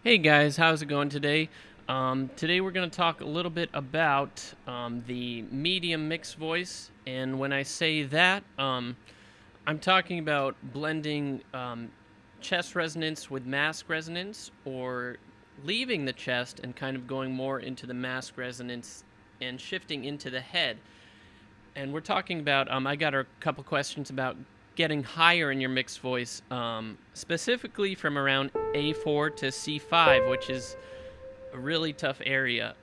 Hey guys, how's it going today? Today we're going to talk a little bit about the medium mixed voice, and when I say that, I'm talking about blending chest resonance with mask resonance, or leaving the chest and kind of going more into the mask resonance and shifting into the head. And we're talking about, I got a couple questions about getting higher in your mixed voice, specifically from around A4 to C5, which is a really tough area.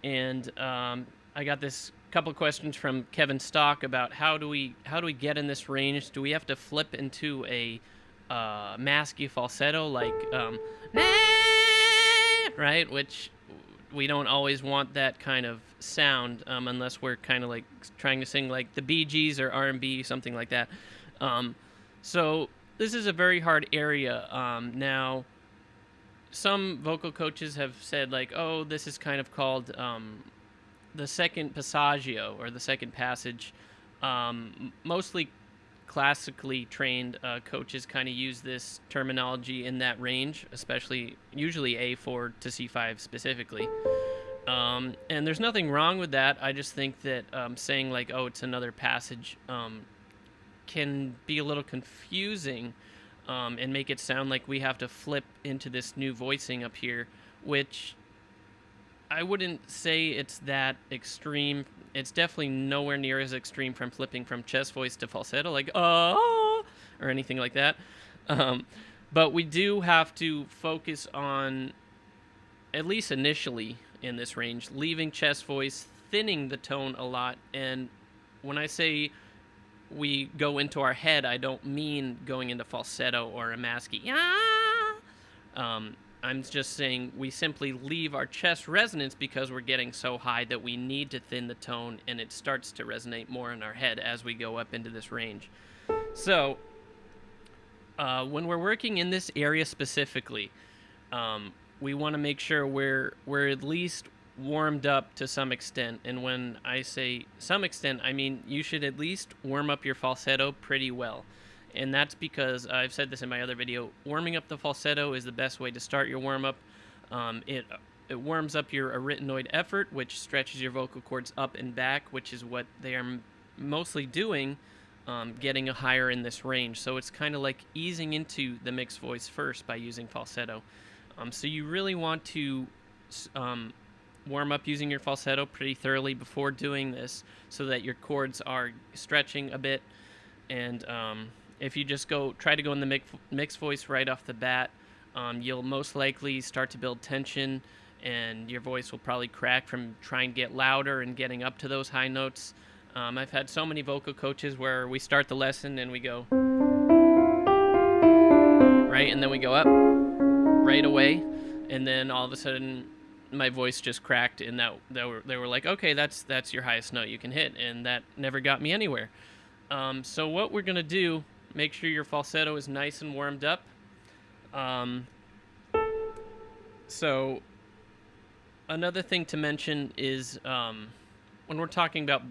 And I got this couple questions from Kevin Stock about how do we get in this range? Do we have to flip into a masky falsetto like right? Which we don't always want that kind of sound unless we're kind of like trying to sing like the Bee Gees or R&B, something like that. Um, so this is a very hard area. Now, some vocal coaches have said like, oh, this is kind of called the second passaggio or the second passage. Mostly classically trained coaches kind of use this terminology in that range, especially usually A4 to C5 specifically. And there's nothing wrong with that. I just think that saying like, oh, it's another passage can be a little confusing and make it sound like we have to flip into this new voicing up here, which I wouldn't say it's that extreme. It's definitely nowhere near as extreme from flipping from chest voice to falsetto, like or anything like that. Um, but we do have to focus on, at least initially in this range, leaving chest voice, thinning the tone a lot. And when I say we go into our head, I don't mean going into falsetto or a masky. I'm just saying we simply leave our chest resonance because we're getting so high that we need to thin the tone, and it starts to resonate more in our head as we go up into this range. So, when we're working in this area specifically, we want to make sure we're at least warmed up to some extent. And when I say some extent, I mean you should at least warm up your falsetto pretty well. And that's because I've said this in my other video, warming up the falsetto is the best way to start your warm-up. It warms up your arytenoid effort, which stretches your vocal cords up and back, which is what they are mostly doing, getting higher in this range. So it's kind of like easing into the mixed voice first by using falsetto. So you really want to warm up using your falsetto pretty thoroughly before doing this so that your cords are stretching a bit. And if you just try to go in the mixed voice right off the bat, you'll most likely start to build tension, and your voice will probably crack from trying to get louder and getting up to those high notes. I've had so many vocal coaches where we start the lesson and we go, right, and then we go up right away, and then all of a sudden my voice just cracked, and they were like, okay, that's your highest note you can hit, and that never got me anywhere. So what we're gonna do, make sure your falsetto is nice and warmed up. So another thing to mention is when we're talking about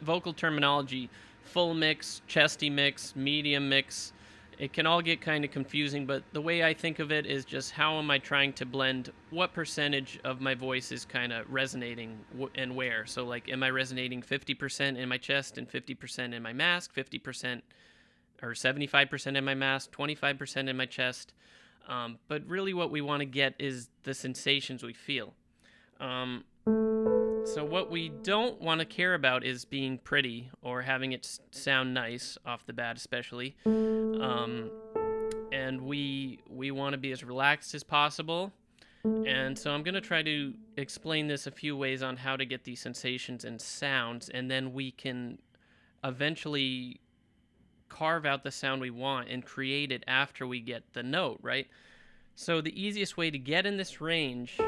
vocal terminology, full mix, chesty mix, medium mix, it can all get kind of confusing, but the way I think of it is just how am I trying to blend what percentage of my voice is kind of resonating and where. So like, am I resonating 50% in my chest and 50% in my mask, 50% or 75% in my mask, 25% in my chest? But really what we want to get is the sensations we feel. So what we don't want to care about is being pretty or having it sound nice off the bat, especially. And we want to be as relaxed as possible. And so I'm going to try to explain this a few ways on how to get these sensations and sounds, and then we can eventually carve out the sound we want and create it after we get the note, right? So the easiest way to get in this range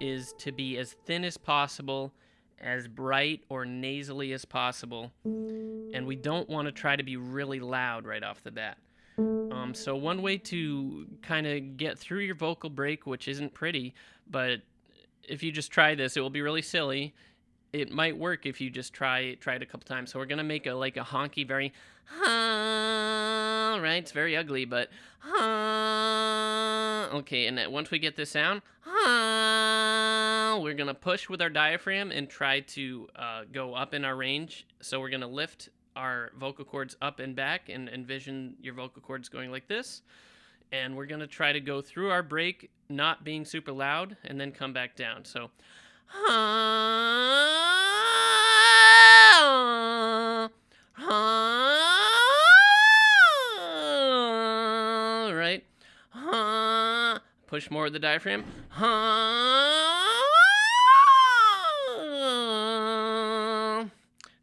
is to be as thin as possible, as bright or nasally as possible, and we don't want to try to be really loud right off the bat. So one way to kind of get through your vocal break, which isn't pretty, but if you just try this, it will be really silly. It might work if you just try it a couple times. So we're gonna make a honky, very right. It's very ugly, but Okay, and once we get this sound, we're gonna push with our diaphragm and try to go up in our range. So we're gonna lift our vocal cords up and back, and envision your vocal cords going like this. And we're gonna try to go through our break, not being super loud, and then come back down. So, right? Push more with the diaphragm.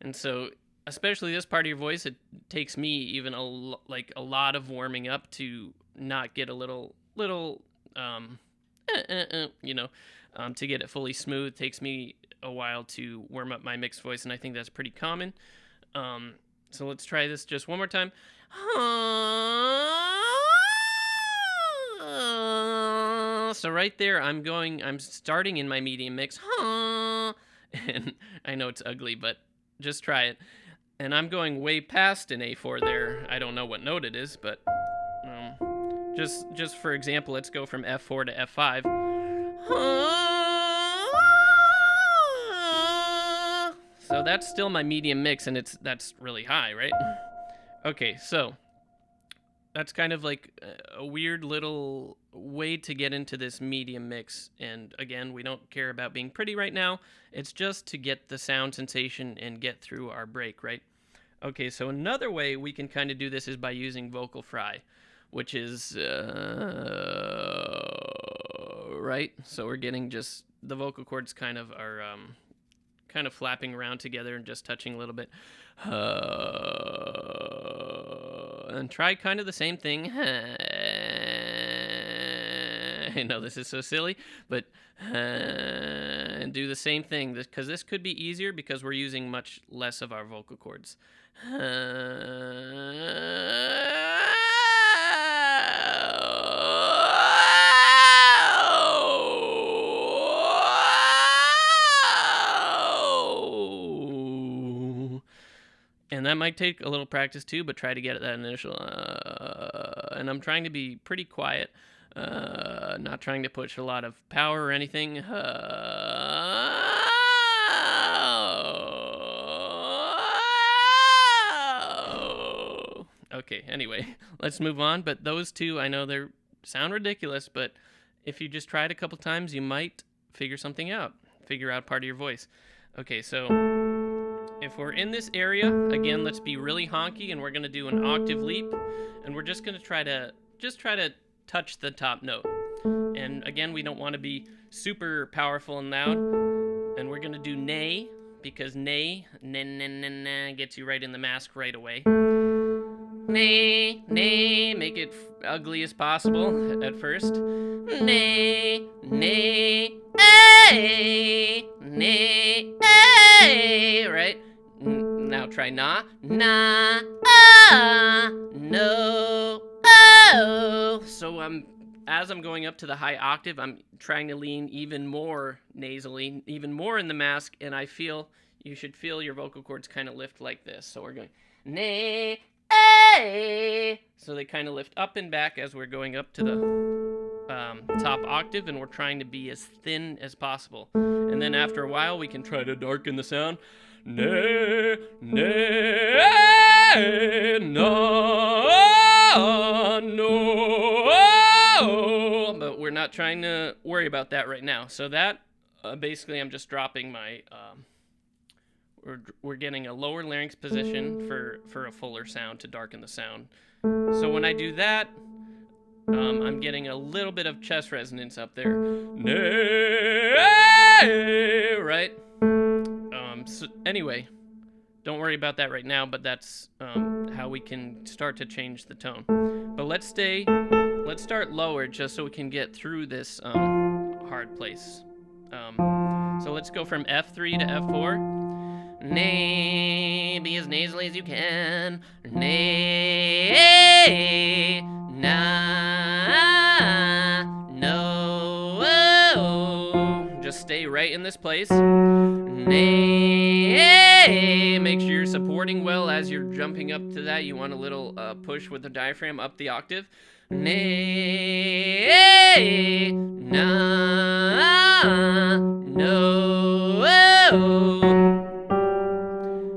And so, especially this part of your voice, it takes me even a lot of warming up to not get a little to get it fully smooth. Takes me a while to warm up my mixed voice, and I think that's pretty common. So let's try this just one more time. So right there, I'm starting in my medium mix. And I know it's ugly, but just try it. And I'm going way past an A4 there. I don't know what note it is, but just for example, let's go from F4 to F5. So that's still my medium mix, and that's really high, right? Okay, so that's kind of like a weird little way to get into this medium mix. And again, we don't care about being pretty right now. It's just to get the sound sensation and get through our break, right? Okay, so another way we can kind of do this is by using vocal fry, which is, right? So we're getting just, the vocal cords kind of are kind of flapping around together and just touching a little bit. And try kind of the same thing. I know this is so silly, but and do the same thing, because this could be easier because we're using much less of our vocal cords. And that might take a little practice too, but try to get that initial. And I'm trying to be pretty quiet, not trying to push a lot of power or anything. Okay, anyway, let's move on. But those two, I know they sound ridiculous, but if you just try it a couple times, you might figure something out, figure out part of your voice. Okay, so if we're in this area, again, let's be really honky, and we're gonna do an octave leap, and we're just gonna try to touch the top note. And again, we don't want to be super powerful and loud, and we're gonna do nay, because nay gets you right in the mask right away. Nay, nay, make it ugly as possible at first. Nay, nay, ay, nay, ay, right? Now try na, na, ah, no, oh. So as I'm going up to the high octave, I'm trying to lean even more nasally, even more in the mask, and you should feel your vocal cords kind of lift like this. So we're going nay, ay. So they kind of lift up and back as we're going up to the top octave, and we're trying to be as thin as possible. And then after a while, we can try to darken the sound. Nay, nay, no, no. But we're not trying to worry about that right now. So that, basically, I'm just dropping my, we're getting a lower larynx position for a fuller sound to darken the sound. So when I do that, I'm getting a little bit of chest resonance up there. Nay, right? So anyway, don't worry about that right now, but that's how we can start to change the tone. But let's start lower just so we can get through this hard place. So let's go from F3 to F4. Nay, be as nasally as you can. Nay, na, no. Just stay right in this place. Nay, make sure you're supporting well as you're jumping up to that. You want a little push with the diaphragm up the octave. Nay, na, no,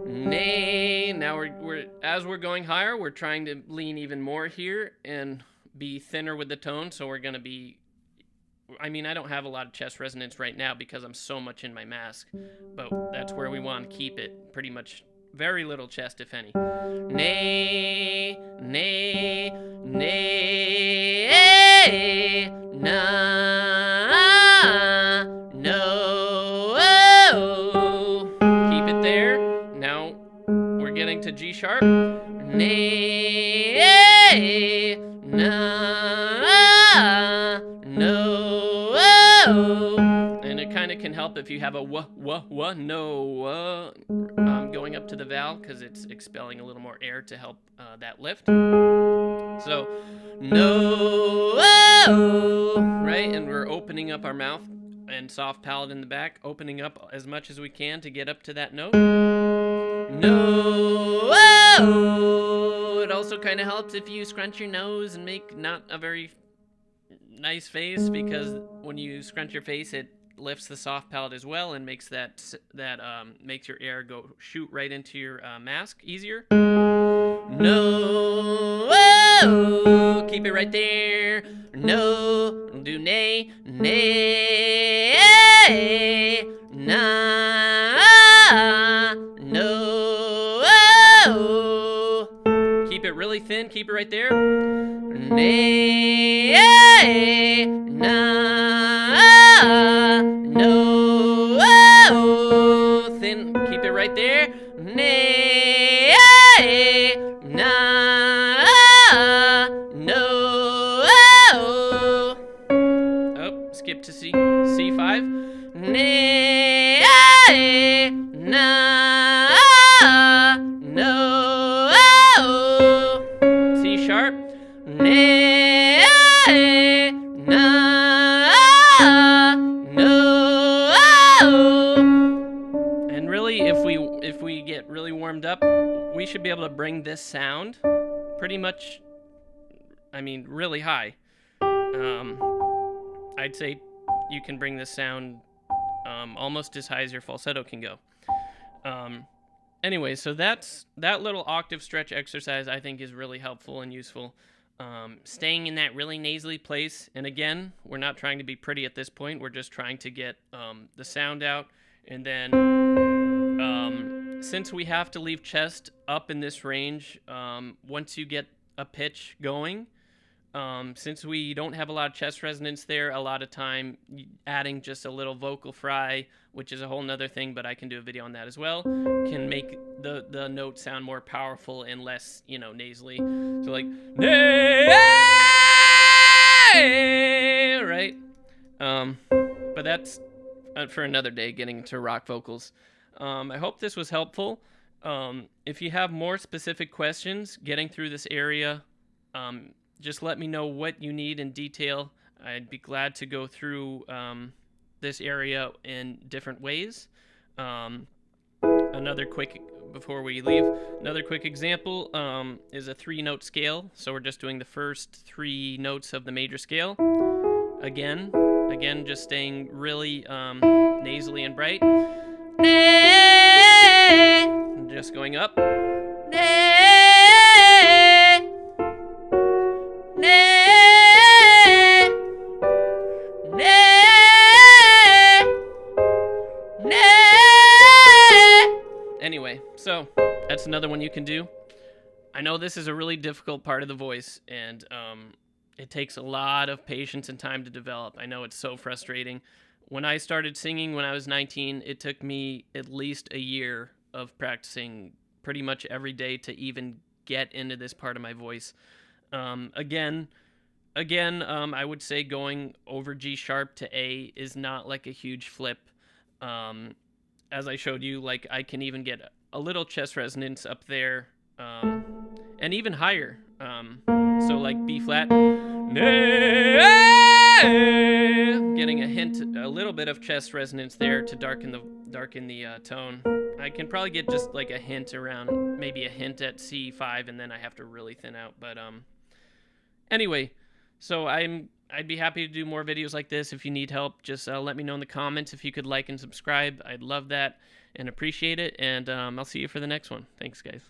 nay. Now we're as we're going higher, we're trying to lean even more here and be thinner with the tone. So we're gonna be. I mean, I don't have a lot of chest resonance right now because I'm so much in my mask, but that's where we want to keep it. Pretty much very little chest, if any. Nay, nay, nay, na, no. Keep it there. Now we're getting to G sharp. Nay, na, no. And it kind of can help if you have a no going up to the vowel, because it's expelling a little more air to help that lift. So no, right, and we're opening up our mouth and soft palate in the back, opening up as much as we can to get up to that note. No. It also kind of helps if you scrunch your nose and make not a very nice face, because when you scrunch your face, it lifts the soft palate as well and makes makes your air shoot right into your mask easier. No, keep it right there. No, do nay, nay, na, no. Keep it really thin. Keep it right there. Nay, na, no. Thin. Keep it right there. Nay, na, no. Oh, skip to C5. Nay, na, no. C sharp. Nay, na, no. And really, if we get really warmed up, we should be able to bring this sound pretty much, I mean, really high. I'd say you can bring this sound almost as high as your falsetto can go. Anyway, so that little octave stretch exercise I think is really helpful and useful. Staying in that really nasally place, and again, we're not trying to be pretty at this point, we're just trying to get the sound out, and then since we have to leave chest up in this range, once you get a pitch going, since we don't have a lot of chest resonance there, a lot of time adding just a little vocal fry, which is a whole nother thing, but I can do a video on that as well, can make the note sound more powerful and less, nasally. So like, right? But that's for another day, getting into rock vocals. I hope this was helpful. If you have more specific questions getting through this area, just let me know what you need in detail. I'd be glad to go through this area in different ways. Before we leave, another quick example is a 3-note scale. So we're just doing the first 3 notes of the major scale. Again, just staying really nasally and bright. Just going up. Anyway, so that's another one you can do. I know this is a really difficult part of the voice, and it takes a lot of patience and time to develop. I know it's so frustrating. When I started singing when I was 19, it took me at least a year of practicing pretty much every day to even get into this part of my voice. Again, I would say going over G sharp to A is not like a huge flip. As I showed you, like I can even get a little chest resonance up there, and even higher. So like B flat, getting a little bit of chest resonance there to darken the tone. I can probably get just like a hint around, maybe a hint at C5, and then I have to really thin out. But anyway, so I'm I'd be happy to do more videos like this. If you need help, just let me know in the comments. If you could like and subscribe, I'd love that and appreciate it. And I'll see you for the next one. Thanks, guys.